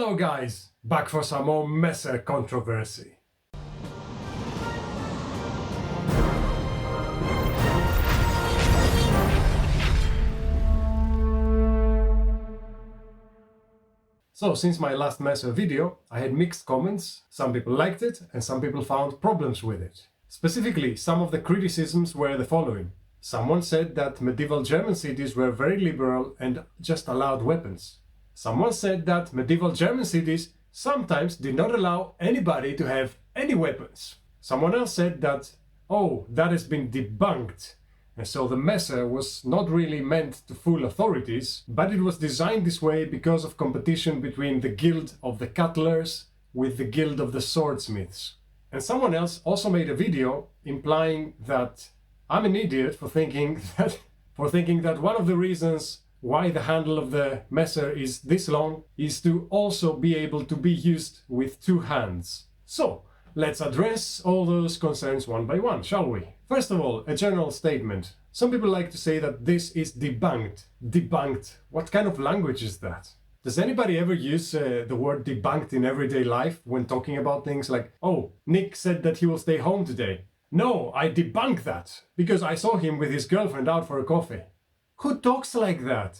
Hello guys, back for some more Messer controversy. So since my last Messer video, I had mixed comments. Some people liked it and some people found problems with it. Specifically, some of the criticisms were the following. Someone said that medieval German cities were very liberal and just allowed weapons. Someone said that medieval German cities sometimes did not allow anybody to have any weapons. Someone else said that, oh, that has been debunked, and so the Messer was not really meant to fool authorities, but it was designed this way because of competition between the guild of the cutlers with the guild of the swordsmiths. And someone else also made a video implying that I'm an idiot for thinking that one of the reasons why the handle of the Messer is this long is to also be able to be used with two hands. So, let's address all those concerns one by one, shall we? First of all, a general statement. Some people like to say that this is debunked. Debunked. What kind of language is that? Does anybody ever use the word debunked in everyday life when talking about things like, oh, Nick said that he will stay home today. No, I debunk that, because I saw him with his girlfriend out for a coffee. Who talks like that?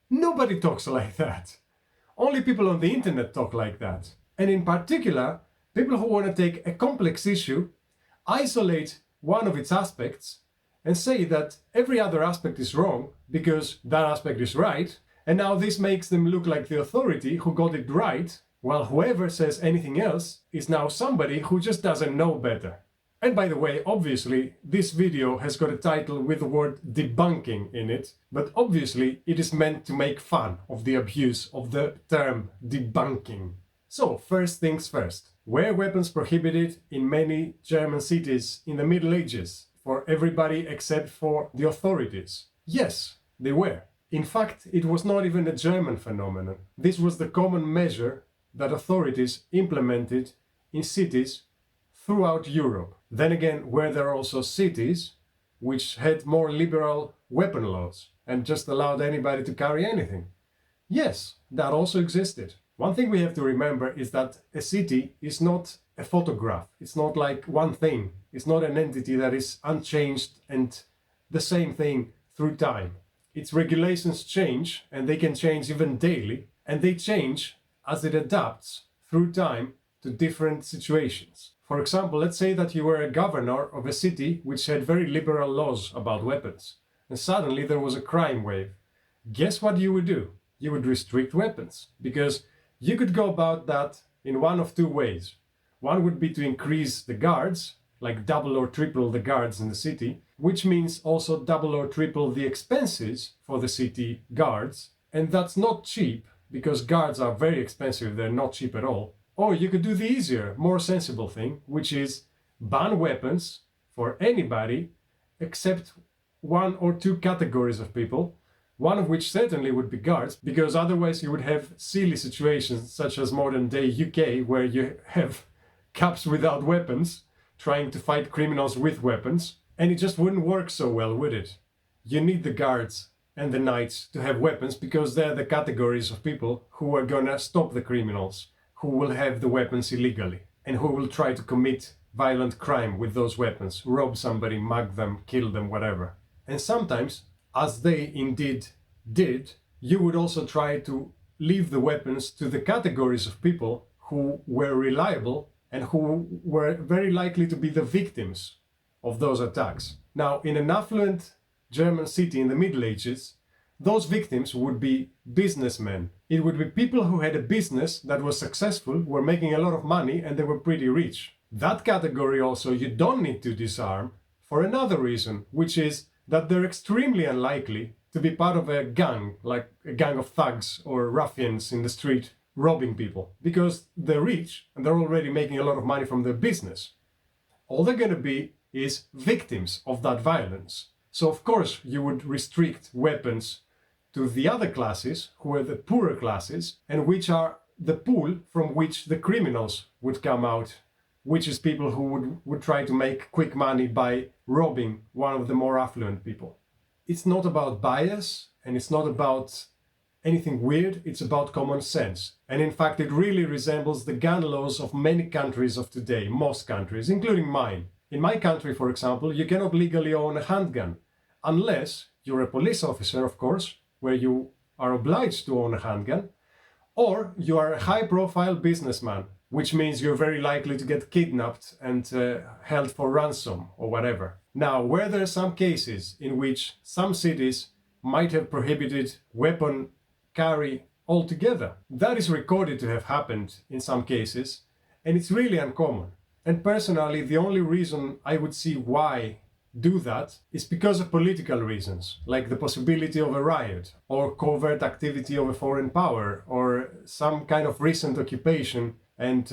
Nobody talks like that. Only people on the internet talk like that. And in particular, people who want to take a complex issue, isolate one of its aspects, and say that every other aspect is wrong because that aspect is right, and now this makes them look like the authority who got it right, while whoever says anything else is now somebody who just doesn't know better. And by the way, obviously, this video has got a title with the word debunking in it, but obviously it is meant to make fun of the abuse of the term debunking. So, first things first. Were weapons prohibited in many German cities in the Middle Ages for everybody except for the authorities? Yes, they were. In fact, it was not even a German phenomenon. This was the common measure that authorities implemented in cities throughout Europe. Then again, were there also cities which had more liberal weapon laws and just allowed anybody to carry anything? Yes, that also existed. One thing we have to remember is that a city is not a photograph. It's not like one thing. It's not an entity that is unchanged and the same thing through time. Its regulations change, and they can change even daily, and they change as it adapts through time to different situations. For example, let's say that you were a governor of a city which had very liberal laws about weapons, and suddenly there was a crime wave. Guess what you would do? You would restrict weapons, because you could go about that in one of two ways. One would be to increase the guards, like double or triple the guards in the city, which means also double or triple the expenses for the city guards, and that's not cheap, because guards are very expensive, they're not cheap at all. Or you could do the easier, more sensible thing, which is ban weapons for anybody except one or two categories of people, one of which certainly would be guards, because otherwise you would have silly situations such as modern day UK, where you have cops without weapons trying to fight criminals with weapons, and it just wouldn't work so well, would it? You need the guards and the knights to have weapons because they're the categories of people who are gonna stop the criminals, who will have the weapons illegally, and who will try to commit violent crime with those weapons, rob somebody, mug them, kill them, whatever. And sometimes, as they indeed did, you would also try to leave the weapons to the categories of people who were reliable and who were very likely to be the victims of those attacks. Now, in an affluent German city in the Middle Ages, those victims would be businessmen. It would be people who had a business that was successful, were making a lot of money, and they were pretty rich. That category also you don't need to disarm for another reason, which is that they're extremely unlikely to be part of a gang, like a gang of thugs or ruffians in the street robbing people, because they're rich and they're already making a lot of money from their business. All they're going to be is victims of that violence. So of course you would restrict weapons to the other classes, who are the poorer classes, and which are the pool from which the criminals would come out, which is people who would try to make quick money by robbing one of the more affluent people. It's not about bias, and it's not about anything weird, it's about common sense. And in fact, it really resembles the gun laws of many countries of today, most countries, including mine. In my country, for example, you cannot legally own a handgun, unless you're a police officer, of course, where you are obliged to own a handgun, or you are a high-profile businessman, which means you're very likely to get kidnapped and held for ransom or whatever. Now, where there are some cases in which some cities might have prohibited weapon carry altogether, that is recorded to have happened in some cases, and it's really uncommon. And personally, the only reason I would see why do that is because of political reasons, like the possibility of a riot, or covert activity of a foreign power, or some kind of recent occupation and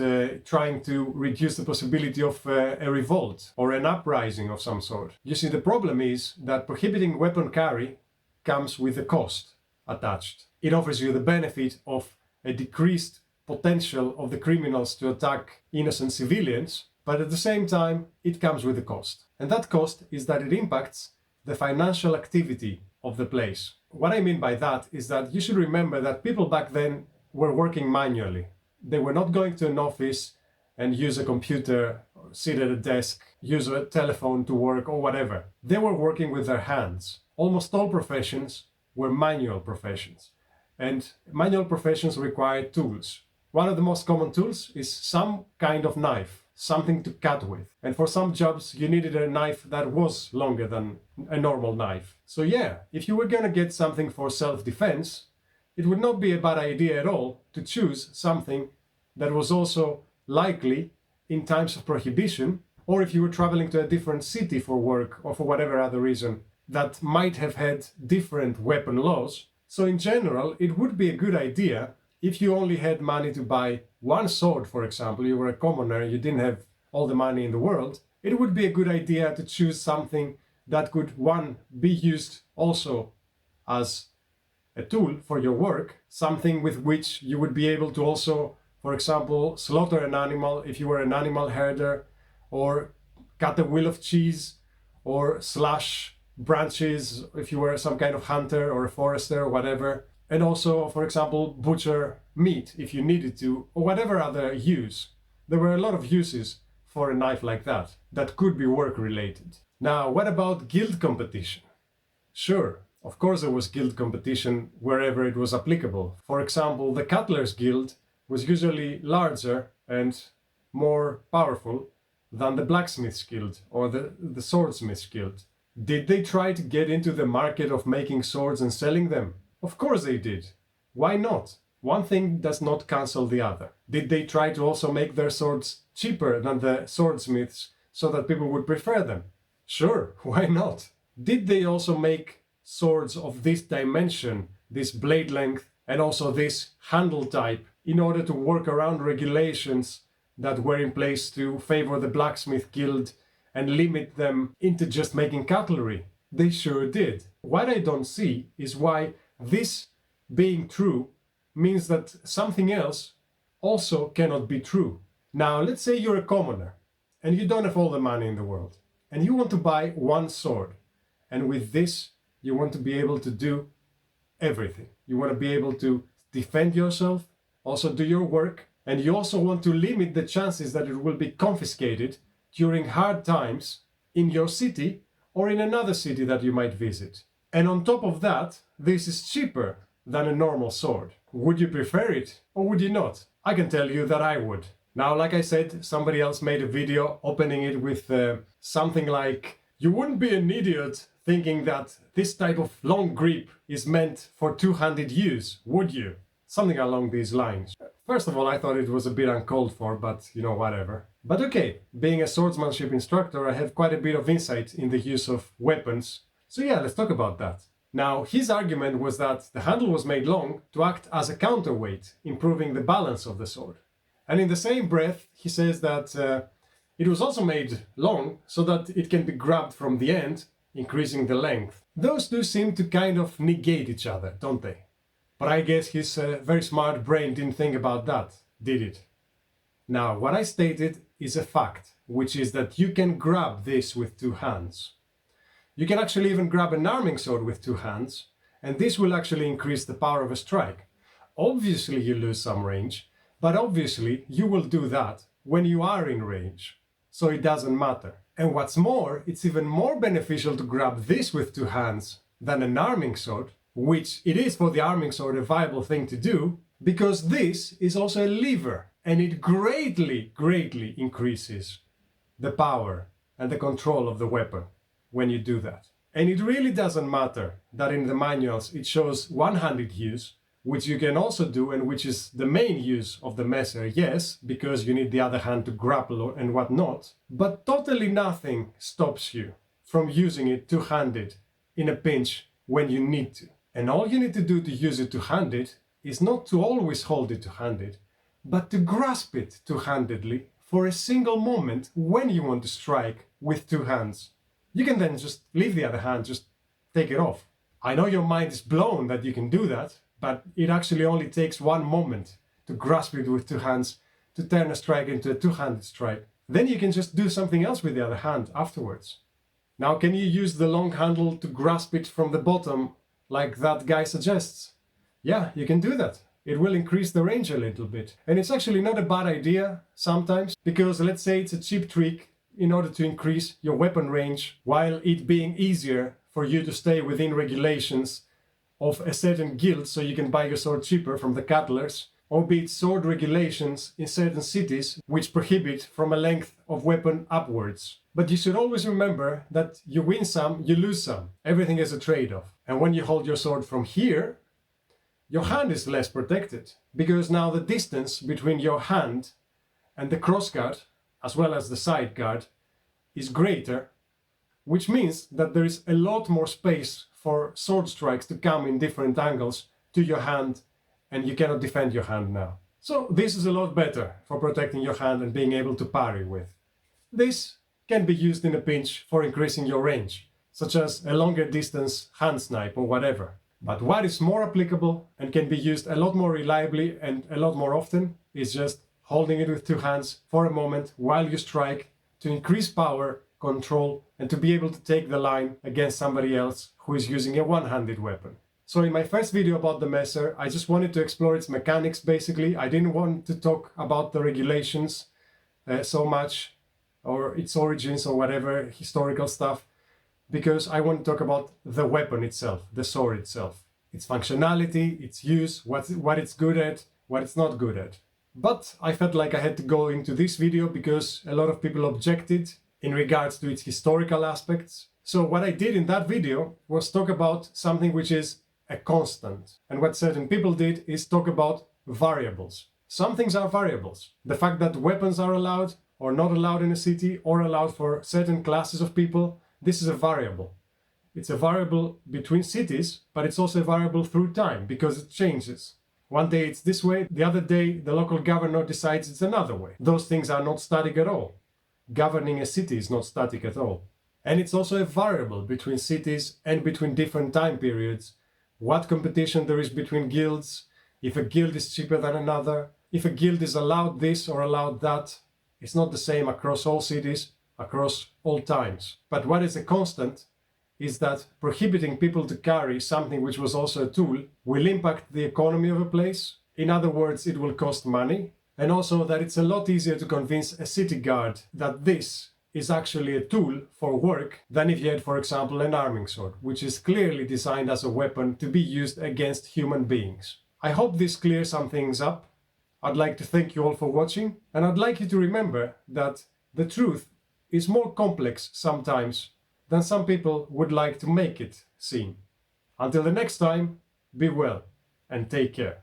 trying to reduce the possibility of a revolt or an uprising of some sort. You see, the problem is that prohibiting weapon carry comes with a cost attached. It offers you the benefit of a decreased potential of the criminals to attack innocent civilians, but at the same time, it comes with a cost. And that cost is that it impacts the financial activity of the place. What I mean by that is that you should remember that people back then were working manually. They were not going to an office and use a computer, sit at a desk, use a telephone to work or whatever. They were working with their hands. Almost all professions were manual professions. And manual professions require tools. One of the most common tools is some kind of knife, something to cut with. And for some jobs, you needed a knife that was longer than a normal knife. So yeah, if you were gonna get something for self-defense, it would not be a bad idea at all to choose something that was also likely in times of prohibition, or if you were traveling to a different city for work or for whatever other reason that might have had different weapon laws. So in general, it would be a good idea if you only had money to buy one sword, for example, you were a commoner, you didn't have all the money in the world, it would be a good idea to choose something that could, one, be used also as a tool for your work, something with which you would be able to also, for example, slaughter an animal if you were an animal herder, or cut a wheel of cheese, or slash branches if you were some kind of hunter or a forester or whatever. And also, for example, butcher meat if you needed to, or whatever other use. There were a lot of uses for a knife like that, that could be work related. Now, what about guild competition? Sure, of course there was guild competition wherever it was applicable. For example, the Cutler's Guild was usually larger and more powerful than the Blacksmith's Guild or the Swordsmith's Guild. Did they try to get into the market of making swords and selling them? Of course they did. Why not? One thing does not cancel the other. Did they try to also make their swords cheaper than the swordsmiths so that people would prefer them? Sure, why not? Did they also make swords of this dimension, this blade length, and also this handle type in order to work around regulations that were in place to favor the blacksmith guild and limit them into just making cutlery? They sure did. What I don't see is why this being true means that something else also cannot be true. Now, let's say you're a commoner and you don't have all the money in the world and you want to buy one sword, and with this you want to be able to do everything. You want to be able to defend yourself, also do your work, and you also want to limit the chances that it will be confiscated during hard times in your city or in another city that you might visit. And on top of that, this is cheaper than a normal sword. Would you prefer it or would you not? I can tell you that I would. Now, like I said, somebody else made a video opening it with something like, you wouldn't be an idiot thinking that this type of long grip is meant for two-handed use, would you? Something along these lines. First of all, I thought it was a bit uncalled for, but you know, whatever. But okay, being a swordsmanship instructor, I have quite a bit of insight in the use of weapons. So yeah, let's talk about that. Now, his argument was that the handle was made long to act as a counterweight, improving the balance of the sword. And in the same breath, he says that it was also made long so that it can be grabbed from the end, increasing the length. Those two seem to kind of negate each other, don't they? But I guess his very smart brain didn't think about that, did it? Now, what I stated is a fact, which is that you can grab this with two hands. You can actually even grab an arming sword with two hands, and this will actually increase the power of a strike. Obviously you lose some range, but obviously you will do that when you are in range, so it doesn't matter. And what's more, it's even more beneficial to grab this with two hands than an arming sword, which it is for the arming sword a viable thing to do, because this is also a lever, and it greatly increases the power and the control of the weapon when you do that. And it really doesn't matter that in the manuals it shows one-handed use, which you can also do and which is the main use of the messer, yes, because you need the other hand to grapple and whatnot, but totally nothing stops you from using it two-handed in a pinch when you need to. And all you need to do to use it two-handed is not to always hold it two-handed, but to grasp it two-handedly for a single moment when you want to strike with two hands. You can then just leave the other hand, just take it off. I know your mind is blown that you can do that, but it actually only takes one moment to grasp it with two hands to turn a strike into a two-handed strike. Then you can just do something else with the other hand afterwards. Now, can you use the long handle to grasp it from the bottom like that guy suggests? Yeah, you can do that. It will increase the range a little bit. And it's actually not a bad idea sometimes, because let's say it's a cheap trick in order to increase your weapon range while it being easier for you to stay within regulations of a certain guild so you can buy your sword cheaper from the cattlers, or be it sword regulations in certain cities which prohibit from a length of weapon upwards. But you should always remember that you win some, you lose some. Everything is a trade-off. And when you hold your sword from here, your hand is less protected, because now the distance between your hand and the crossguard, as well as the side guard, is greater, which means that there is a lot more space for sword strikes to come in different angles to your hand, and you cannot defend your hand now. So this is a lot better for protecting your hand and being able to parry with. This can be used in a pinch for increasing your range, such as a longer distance hand snipe or whatever. But what is more applicable and can be used a lot more reliably and a lot more often is just holding it with two hands for a moment while you strike to increase power, control, and to be able to take the line against somebody else who is using a one-handed weapon. So in my first video about the messer, I just wanted to explore its mechanics basically. I didn't want to talk about the regulations so much, or its origins or whatever historical stuff, because I want to talk about the weapon itself, the sword itself, its functionality, its use, what it's good at, what it's not good at. But I felt like I had to go into this video because a lot of people objected in regards to its historical aspects. So what I did in that video was talk about something which is a constant. And what certain people did is talk about variables. Some things are variables. The fact that weapons are allowed or not allowed in a city, or allowed for certain classes of people, this is a variable. It's a variable between cities, but it's also a variable through time because it changes. One day it's this way, the other day the local governor decides it's another way. Those things are not static at all. Governing a city is not static at all. And it's also a variable between cities and between different time periods. What competition there is between guilds, if a guild is cheaper than another, if a guild is allowed this or allowed that. It's not the same across all cities, across all times. But what is a constant is that prohibiting people to carry something which was also a tool will impact the economy of a place. In other words, it will cost money. And also that it's a lot easier to convince a city guard that this is actually a tool for work than if you had, for example, an arming sword, which is clearly designed as a weapon to be used against human beings. I hope this clears some things up. I'd like to thank you all for watching, and I'd like you to remember that the truth is more complex sometimes than some people would like to make it seem. Until the next time, be well and take care.